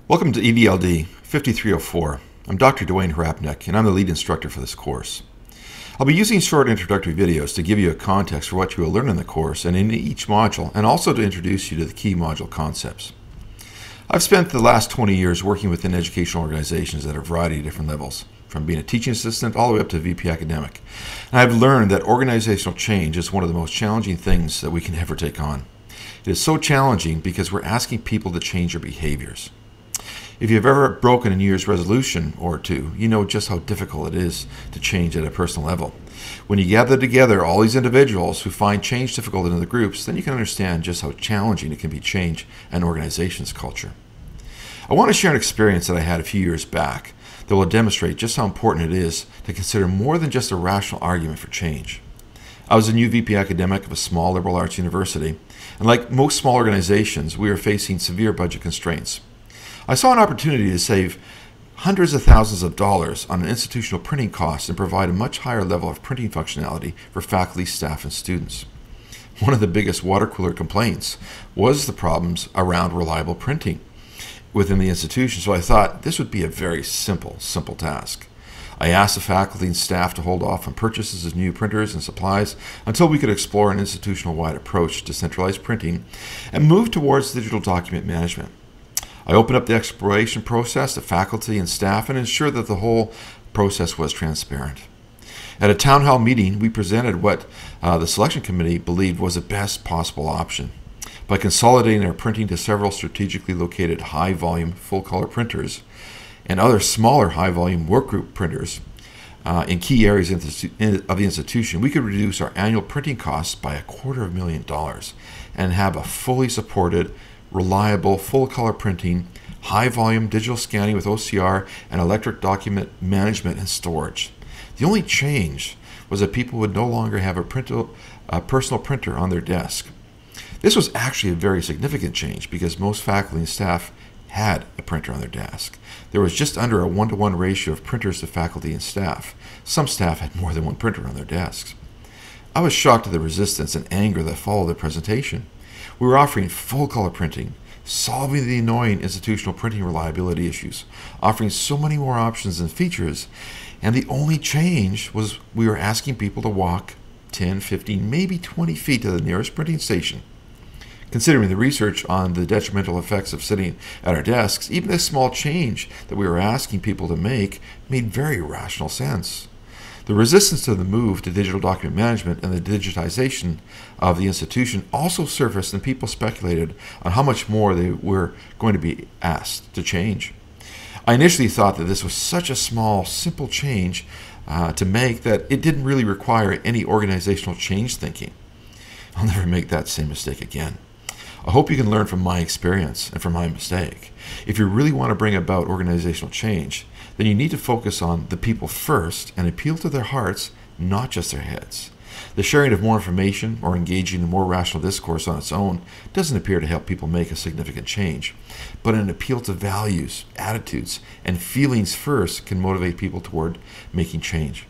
Welcome to EDLD 5304. I'm Dr. Dwayne Hrapnick, and I'm the lead instructor for this course. I'll be using short introductory videos to give you a context for what you will learn in the course and in each module, and also to introduce you to the key module concepts. I've spent the last 20 years working within educational organizations at a variety of different levels, from being a teaching assistant all the way up to VP academic. And I've learned that organizational change is one of the most challenging things that we can ever take on. It is so challenging because we're asking people to change their behaviors. If you've ever broken a New Year's resolution or two, you know just how difficult it is to change at a personal level. When you gather together all these individuals who find change difficult in the groups, then you can understand just how challenging it can be to change an organization's culture. I want to share an experience that I had a few years back that will demonstrate just how important it is to consider more than just a rational argument for change. I was a new VP academic of a small liberal arts university, and like most small organizations, we were facing severe budget constraints. I saw an opportunity to save hundreds of thousands of dollars on an institutional printing cost and provide a much higher level of printing functionality for faculty, staff, and students. One of the biggest water cooler complaints was the problems around reliable printing within the institution, so I thought this would be a very simple task. I asked the faculty and staff to hold off on purchases of new printers and supplies until we could explore an institutional-wide approach to centralized printing and move towards digital document management. I opened up the exploration process to faculty and staff and ensured that the whole process was transparent. At a town hall meeting, we presented what the selection committee believed was the best possible option. By consolidating our printing to several strategically located high-volume full-color printers and other smaller high-volume workgroup printers in key areas of the institution, we could reduce our annual printing costs by $250,000 and have a fully supported, reliable, full-color printing, high-volume digital scanning with OCR, and electronic document management and storage. The only change was that people would no longer have a personal printer on their desk. This was actually a very significant change because most faculty and staff had a printer on their desk. There was just under a 1-to-1 ratio of printers to faculty and staff. Some staff had more than one printer on their desks. I was shocked at the resistance and anger that followed the presentation. We were offering full-color printing, solving the annoying institutional printing reliability issues, offering so many more options and features, and the only change was we were asking people to walk 10, 15, maybe 20 feet to the nearest printing station. Considering the research on the detrimental effects of sitting at our desks, even this small change that we were asking people to make made very rational sense. The resistance to the move to digital document management and the digitization of the institution also surfaced, and people speculated on how much more they were going to be asked to change. I initially thought that this was such a small, simple change to make that it didn't really require any organizational change thinking. I'll never make that same mistake again. I hope you can learn from my experience and from my mistake. If you really want to bring about organizational change, then you need to focus on the people first and appeal to their hearts, not just their heads. The sharing of more information or engaging in more rational discourse on its own doesn't appear to help people make a significant change, but an appeal to values, attitudes, and feelings first can motivate people toward making change.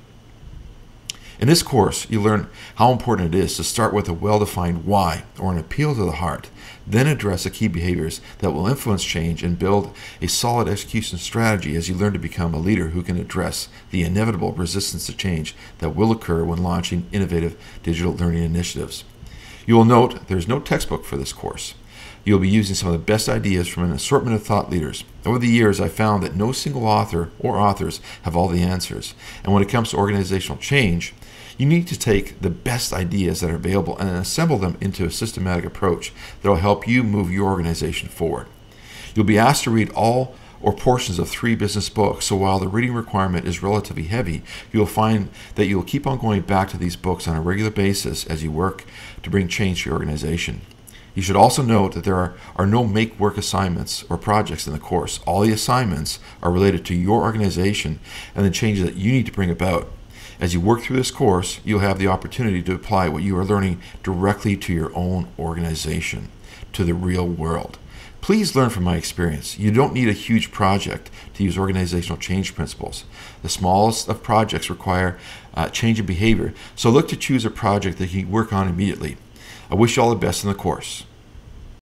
In this course, you learn how important it is to start with a well-defined why, or an appeal to the heart, then address the key behaviors that will influence change and build a solid execution strategy as you learn to become a leader who can address the inevitable resistance to change that will occur when launching innovative digital learning initiatives. You will note there's no textbook for this course. You'll be using some of the best ideas from an assortment of thought leaders. Over the years, I've found that no single author or authors have all the answers. And when it comes to organizational change, you need to take the best ideas that are available and assemble them into a systematic approach that will help you move your organization forward. You'll be asked to read all or portions of 3 business books, so while the reading requirement is relatively heavy, you'll find that you'll keep on going back to these books on a regular basis as you work to bring change to your organization. You should also note that there are no make-work assignments or projects in the course. All the assignments are related to your organization and the changes that you need to bring about. As you work through this course, you'll have the opportunity to apply what you are learning directly to your own organization, to the real world. Please learn from my experience. You don't need a huge project to use organizational change principles. The smallest of projects require change in behavior, so look to choose a project that you can work on immediately. I wish you all the best in the course.